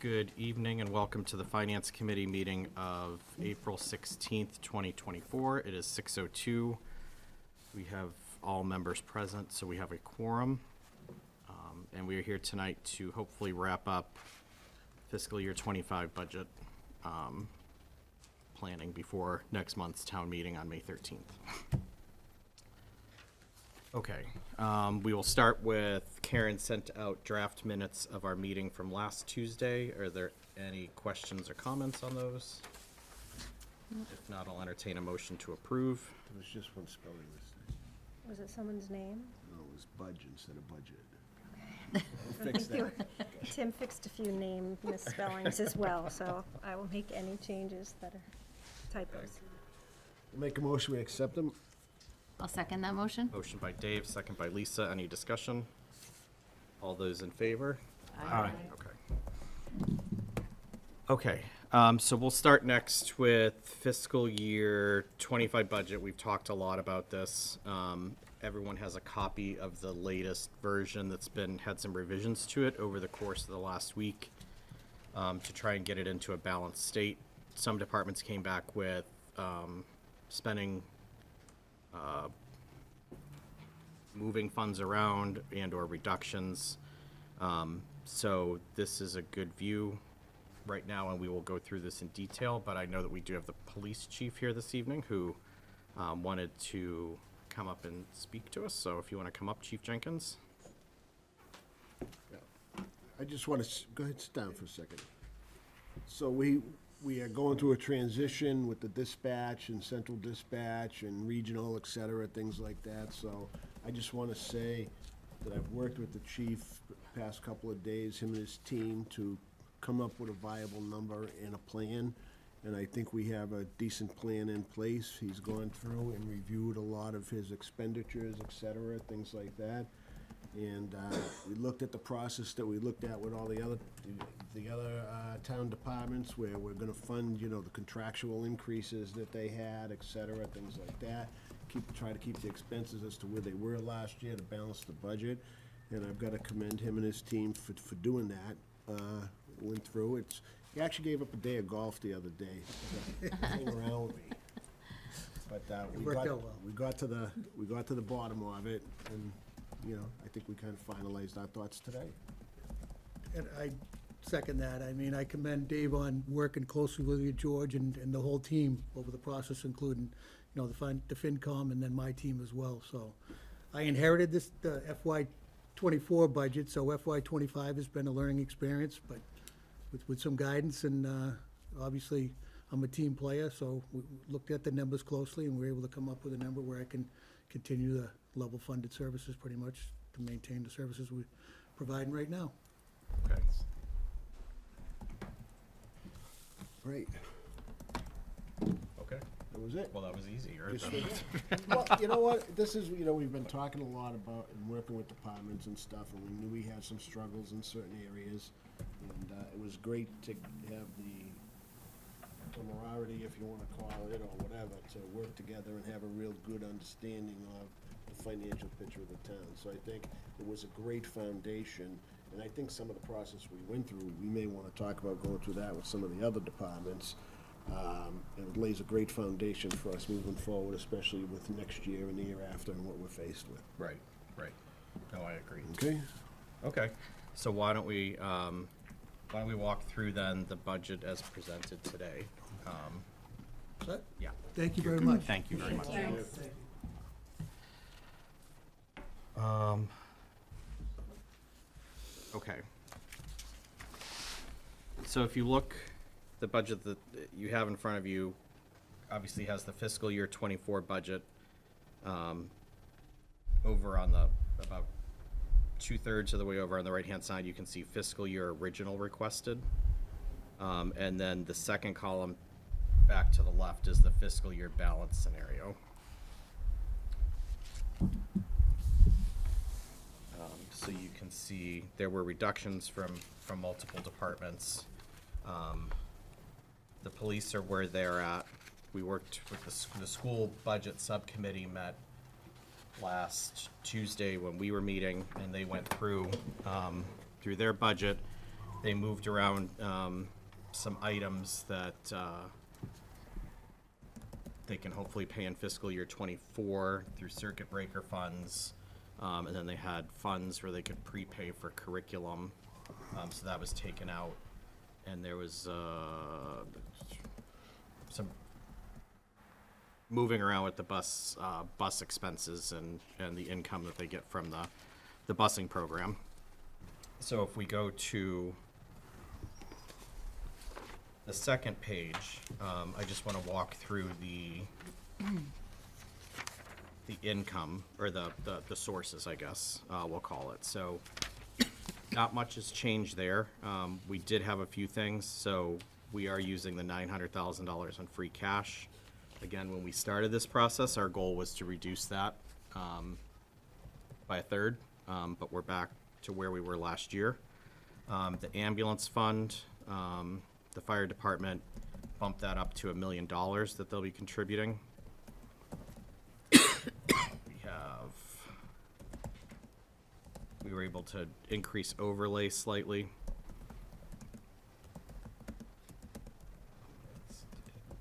Good evening and welcome to the Finance Committee meeting of April 16th, 2024. It is 6:02. We have all members present, so we have a quorum. And we are here tonight to hopefully wrap up fiscal year 25 budget planning before next month's town meeting on May 13th. Okay, we will start with Karen sent out draft minutes of our meeting from last Tuesday. Are there any questions or comments on those? If not, I'll entertain a motion to approve. There was just one spelling mistake. Was it someone's name? No, it was budge instead of budget. We'll fix that. Tim fixed a few name misspellings as well, so I will make any changes that are typos. Make a motion, we accept them. I'll second that motion. Motion by Dave, second by Lisa. Any discussion? All those in favor? Aye. Okay, so we'll start next with fiscal year 25 budget. We've talked a lot about this. Everyone has a copy of the latest version that's had some revisions to it over the course of the last week to try and get it into a balanced state. Some departments came back with spending, moving funds around and or reductions. So this is a good view right now, and we will go through this in detail, but I know that we do have the police chief here this evening who wanted to come up and speak to us. So if you want to come up, Chief Jenkins. I just want to, go ahead, sit down for a second. So we are going through a transition with the dispatch and central dispatch and regional, et cetera, things like that. So I just want to say that I've worked with the chief the past couple of days, him and his team, to come up with a viable number and a plan. And I think we have a decent plan in place. He's gone through and reviewed a lot of his expenditures, et cetera, things like that. And we looked at the process that we looked at with all the other town departments, where we're gonna fund, you know, the contractual increases that they had, et cetera, things like that. Try to keep the expenses as to where they were last year to balance the budget. And I've gotta commend him and his team for doing that. Went through it. He actually gave up a day of golf the other day to hang around with me. But we got to the bottom of it, and you know, I think we kind of finalized our thoughts today. And I second that. I mean, I commend Dave on working closely with you, George, and the whole team over the process, including, you know, the FinCom and then my team as well. So I inherited the FY '24 budget, so FY '25 has been a learning experience, but with some guidance, and obviously I'm a team player, so we looked at the numbers closely and we were able to come up with a number where I can continue the level funded services pretty much to maintain the services we're providing right now. Okay. Great. Okay. That was it. Well, that was easy. Well, you know what, this is, you know, we've been talking a lot about and working with departments and stuff, and we knew we had some struggles in certain areas. And it was great to have the camaraderie, if you want to call it, or whatever, to work together and have a real good understanding of the financial picture of the town. So I think it was a great foundation, and I think some of the process we went through, we may want to talk about going through that with some of the other departments. It lays a great foundation for us moving forward, especially with next year and the year after and what we're faced with. Right. No, I agree. Okay? Okay, so why don't we walk through then the budget as presented today? Set? Yeah. Thank you very much. Thank you very much. Thank you. Okay. So if you look, the budget that you have in front of you obviously has the fiscal year 24 budget. Over on the, about 2/3 of the way over on the right-hand side, you can see fiscal year original requested. And then the second column back to the left is the fiscal year balance scenario. So you can see there were reductions from multiple departments. The police are where they're at. We worked with the school budget subcommittee met last Tuesday when we were meeting, and they went through their budget they moved around some items that they can hopefully pay in fiscal year '24 through circuit breaker funds. And then they had funds where they could prepay for curriculum. So that was taken out. And there was some moving around with the bus expenses and the income that they get from the busing program. So if we go to the second page, I just want to walk through the income, or the sources, I guess, we'll call it. So not much has changed there. We did have a few things, so we are using the $900,000 in free cash. Again, when we started this process, our goal was to reduce that by a third, but we're back to where we were last year. The ambulance fund, the fire department bumped that up to $1 million that they'll be contributing. We were able to increase overlay slightly.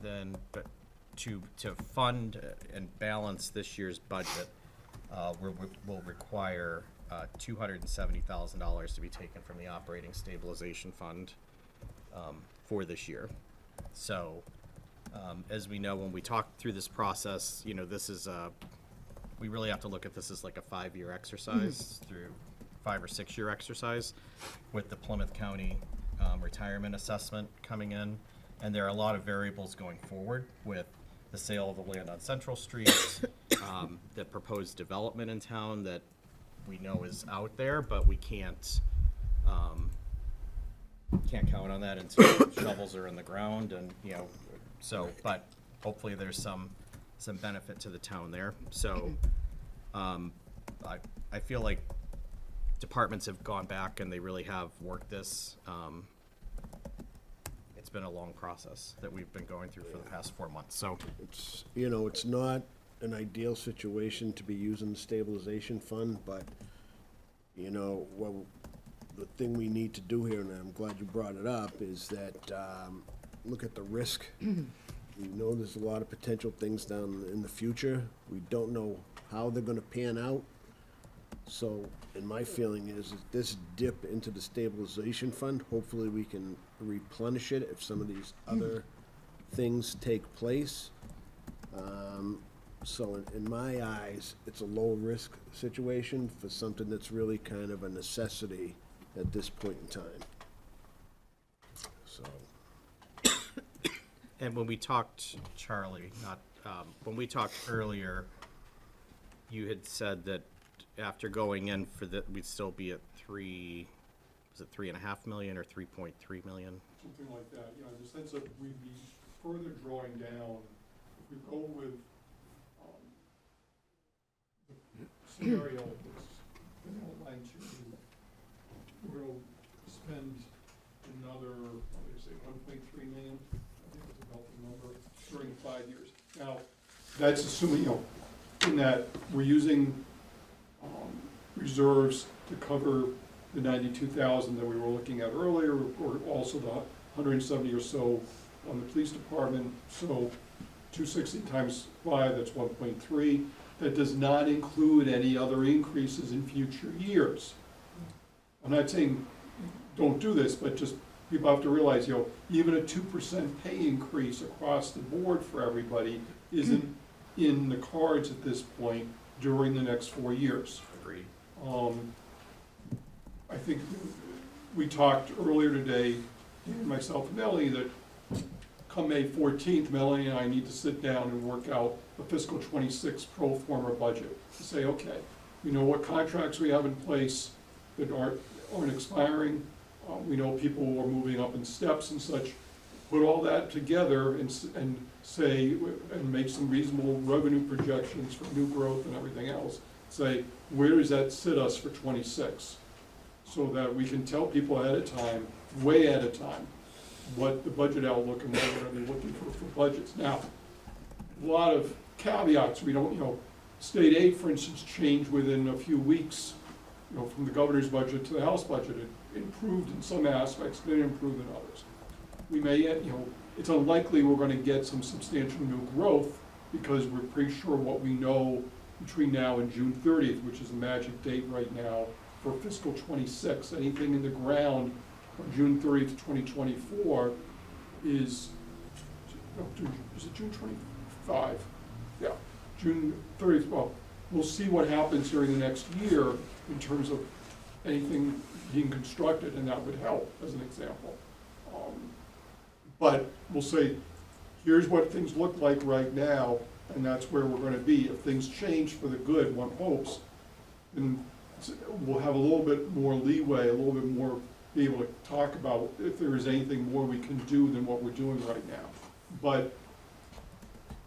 Then, but to fund and balance this year's budget, we'll require $270,000 to be taken from the operating stabilization fund for this year. So, as we know, when we talk through this process, you know, this is we really have to look at this as like a 5-year exercise through 5 or 6 year exercise with the Plymouth County retirement assessment coming in. And there are a lot of variables going forward with the sale of the land on Central Street, the proposed development in town that we know is out there, but we can't count on that until shovels are in the ground, and you know, so, but hopefully there's some benefit to the town there. So I feel like departments have gone back and they really have worked this. It's been a long process that we've been going through for the past 4 months. So It's, you know, it's not an ideal situation to be using the stabilization fund, but, you know, well, the thing we need to do here, and I'm glad you brought it up, is that, look at the risk. We know there's a lot of potential things down in the future. We don't know how they're gonna pan out. So, and my feeling is that this dip into the stabilization fund, hopefully we can replenish it if some of these other things take place. So in my eyes, it's a low-risk situation for something that's really kind of a necessity at this point in time. So, and when we talked, Charlie, not, when we talked earlier, you had said that after going in for the, we'd still be at was it 3.5 million or 3.3 million? Something like that, you know, in the sense of we'd be further drawing down, if we go with, the scenario that's been outlined to you, we're gonna spend another, what did I say, 1.3 million, I think was about the number, during 5 years. Now, that's assuming, you know, in that we're using, reserves to cover the 92,000 that we were looking at earlier, or also the 170 or so on the police department. So 260 times 5, that's 1.3. That does not include any other increases in future years. I'm not saying don't do this, but just people have to realize, you know, even a 2% pay increase across the board for everybody isn't in the cards at this point during the next 4 years. Agreed. I think we talked earlier today, myself and Melanie, that come May 14th, Melanie and I need to sit down and work out a fiscal 26 pro forma budget to say, okay, we know what contracts we have in place that aren't expiring. We know people are moving up in steps and such. Put all that together and say, and make some reasonable revenue projections for new growth and everything else. Say, where does that sit us for 26? So that we can tell people ahead of time, way ahead of time, what the budget outlook and what we're gonna be looking for budgets. Now, a lot of caveats, we don't, you know, state aid, for instance, change within a few weeks, you know, from the governor's budget to the House budget. It improved in some aspects, didn't improve in others. We may, you know, it's unlikely we're gonna get some substantial new growth because we're pretty sure what we know between now and June 30th, which is the magic date right now for fiscal '26. Anything in the ground on June 30th, 2024 is, no, is it June 25? Yeah, June 30th. Well, we'll see what happens during the next year in terms of anything being constructed, and that would help, as an example. But we'll say, here's what things look like right now, and that's where we're gonna be. If things change for the good, one hopes, then we'll have a little bit more leeway, a little bit more, be able to talk about if there is anything more we can do than what we're doing right now. But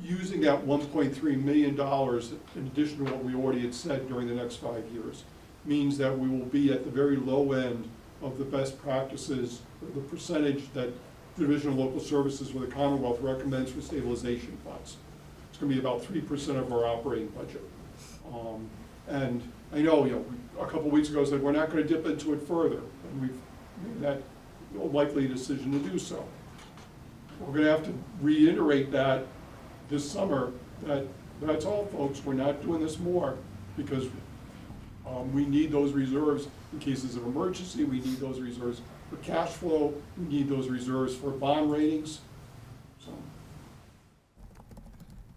using that $1.3 million in addition to what we already had said during the next 5 years means that we will be at the very low end of the best practices, the percentage that the Division of Local Services for the Commonwealth recommends for stabilization funds. It's gonna be about 3% of our operating budget. And I know, you know, a couple weeks ago said we're not gonna dip into it further, and we've made that likely decision to do so. We're gonna have to reiterate that this summer, that's all, folks, we're not doing this more, because we need those reserves in cases of emergency, we need those reserves for cash flow, we need those reserves for bond ratings, so.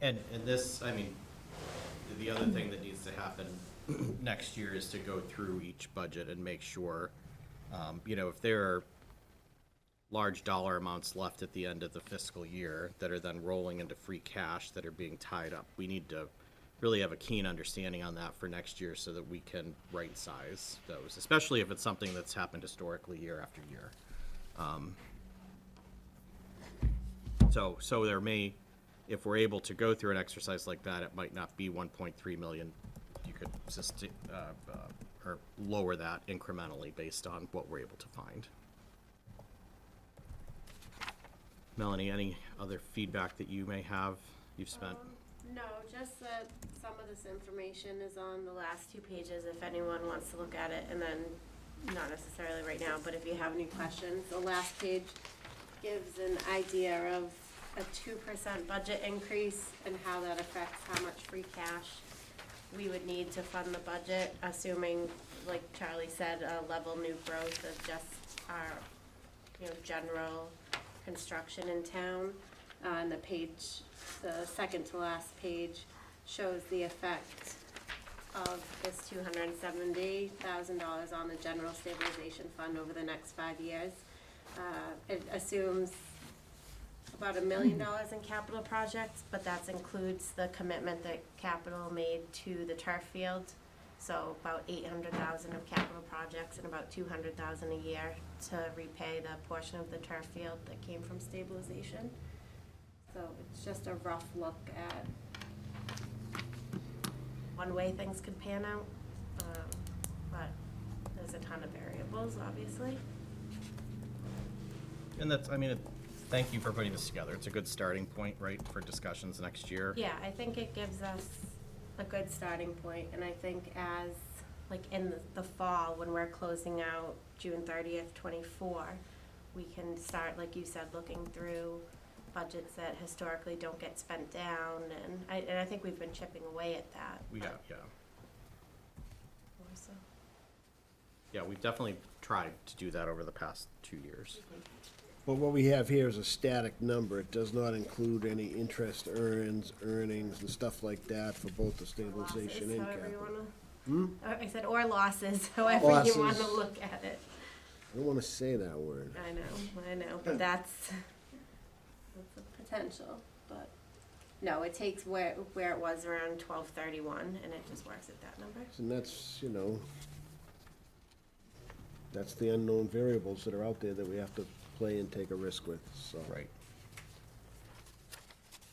And this, I mean, the other thing that needs to happen next year is to go through each budget and make sure, you know, if there are large dollar amounts left at the end of the fiscal year that are then rolling into free cash that are being tied up, we need to really have a keen understanding on that for next year so that we can right-size those, especially if it's something that's happened historically year after year. So there may, if we're able to go through an exercise like that, it might not be 1.3 million. You could sustain, or lower that incrementally based on what we're able to find. Melanie, any other feedback that you may have you've spent? No, just that some of this information is on the last 2 pages if anyone wants to look at it, and then not necessarily right now, but if you have any questions. The last page gives an idea of a 2% budget increase and how that affects how much free cash we would need to fund the budget, assuming, like Charlie said, a level new growth of just our, you know, general construction in town. And the page, the second to last page, shows the effect of this $270,000 on the general stabilization fund over the next 5 years. It assumes about $1 million in capital projects, but that includes the commitment that capital made to the turf field. So about $800,000 of capital projects and about $200,000 a year to repay the portion of the turf field that came from stabilization. So it's just a rough look at one way things could pan out, but there's a ton of variables, obviously. And that's, I mean, thank you for putting this together. It's a good starting point, right, for discussions next year. Yeah, I think it gives us a good starting point, and I think as, like, in the fall, when we're closing out June 30th, 24, we can start, like you said, looking through budgets that historically don't get spent down, and I think we've been chipping away at that. We have, yeah. More so. Yeah, we've definitely tried to do that over the past 2 years. But what we have here is a static number. It does not include any interest earnings, and stuff like that for both the stabilization and Losses, however you capital. wanna, I said, or losses, however you wanna Losses. look at it. I don't wanna say that word. I know, but that's a potential, but, no, it takes where it was around 12/31, and it just works at that number. And that's, you know, that's the unknown variables that are out there that we have to play and take a risk with, so. Right.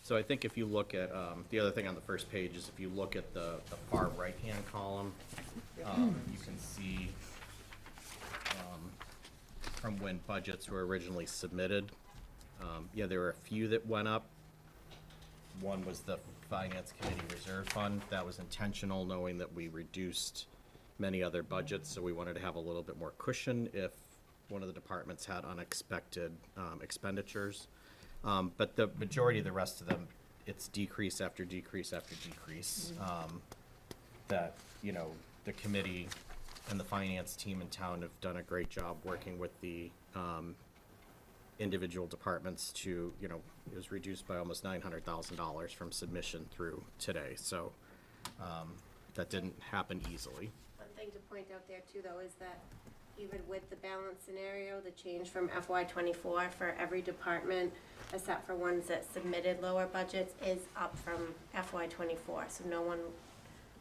So I think if you look at, the other thing on the first page is if you look at the far right-hand column, you can see from when budgets were originally submitted. Yeah, there were a few that went up. One was the Finance Committee Reserve Fund. That was intentional, knowing that we reduced many other budgets, so we wanted to have a little bit more cushion if one of the departments had unexpected expenditures. But the majority of the rest of them, it's decrease after decrease after decrease. That, you know, the committee and the finance team in town have done a great job working with the individual departments to, you know, it was reduced by almost $900,000 from submission through today. So that didn't happen easily. One thing to point out there too, though, is that even with the balance scenario, the change from FY '24 for every department, except for ones that submitted lower budgets, is up from FY '24. So no one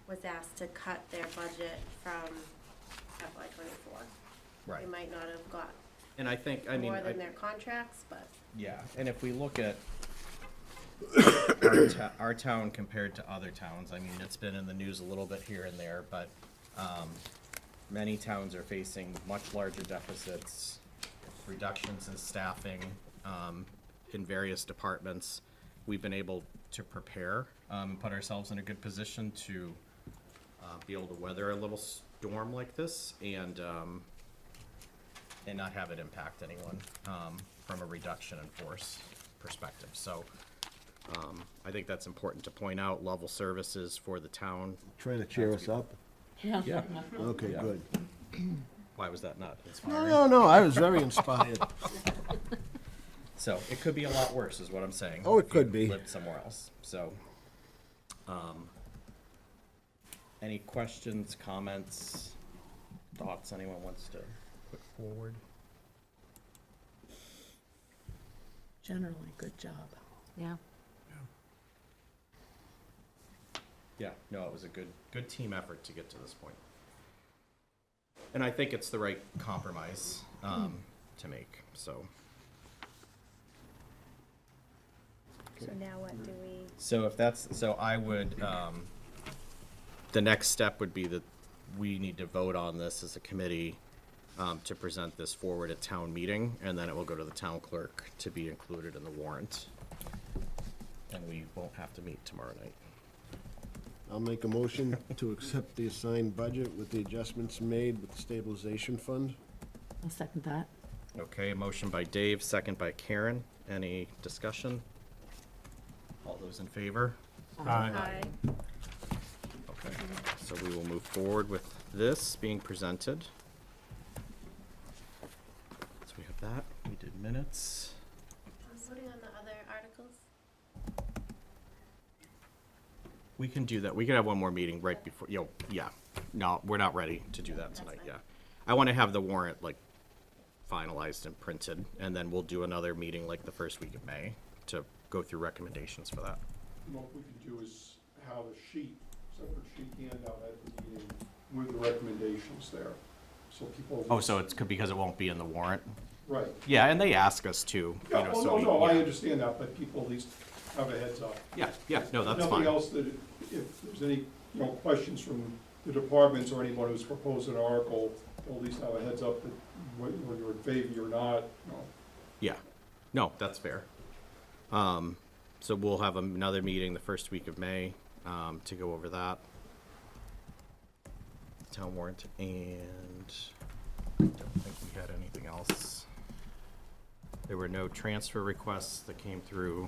was asked to cut their budget from FY '24. They might not have got And I think, I mean, more than their contracts, but. yeah, and if we look at our town compared to other towns, I mean, it's been in the news a little bit here and there, but many towns are facing much larger deficits, reductions in staffing in various departments. We've been able to prepare, put ourselves in a good position to be able to weather a little storm like this and not have it impact anyone from a reduction in force perspective. So I think that's important to point out. Level services for the town. Trying to cheer us up? Yeah. Okay, Yeah. good. Why was that not No, inspiring? no, I was very inspired. So it could be a lot worse, is what I'm saying. Oh, it if you could be. Lived somewhere else. So, any questions, comments, thoughts anyone wants to put forward? Generally, good job. Yeah. Yeah, no, it was a good team effort to get to this point. And I think it's the right compromise to make, so. So now what do we, So if that's, so I would, the next step would be that we need to vote on this as a committee to present this forward at town meeting, and then it will go to the town clerk to be included in the warrant. And we won't have to meet tomorrow night. I'll make a motion to accept the assigned budget with the adjustments made with the stabilization fund. I'll second that. Okay, a motion by Dave, second by Karen. Any discussion? All those in favor? aye, Okay, so we will move forward with this being presented. So we have that, we did minutes. Voting on the other articles? We can do that, we can have one more meeting right before, yeah. No, we're not ready to do that tonight, yeah. I want to have the warrant, like, finalized and printed, and then we'll do another meeting like the first week of May to go through recommendations for that. What we could do is have a sheet, separate sheet handout at the meeting with the recommendations there, so people. Oh, so it's because it won't be in the warrant? Right. Yeah, and they ask us to, you Yeah, know, oh, so no, we, no, I yeah. understand that, but people at least have a heads up. Yeah, no, that's Nothing fine. else that, if there's any, questions from the departments or anyone who's proposed an article, they'll at least have a heads up that whether you're in favor or not, Yeah, no, that's fair. So we'll have another meeting the first week of May, to go over that. Town warrant, and I don't think we had anything else. There were no transfer requests that came through.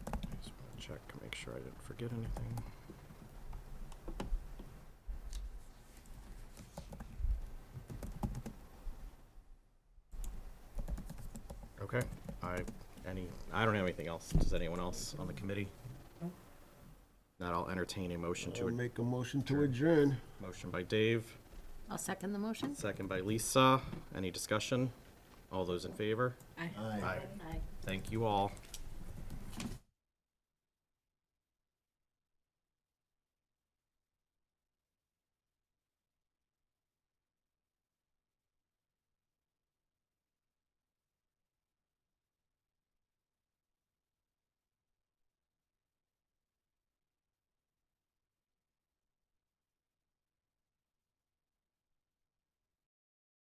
I just want to check, make sure I didn't forget anything. Okay, I don't have anything else. Does anyone else on the committee? Not, I'll entertain a motion I'll to, make a motion to adjourn. motion by Dave, I'll second the motion. second by Lisa. Any discussion? All those in favor? Aye. Aye. Aye. Thank you all.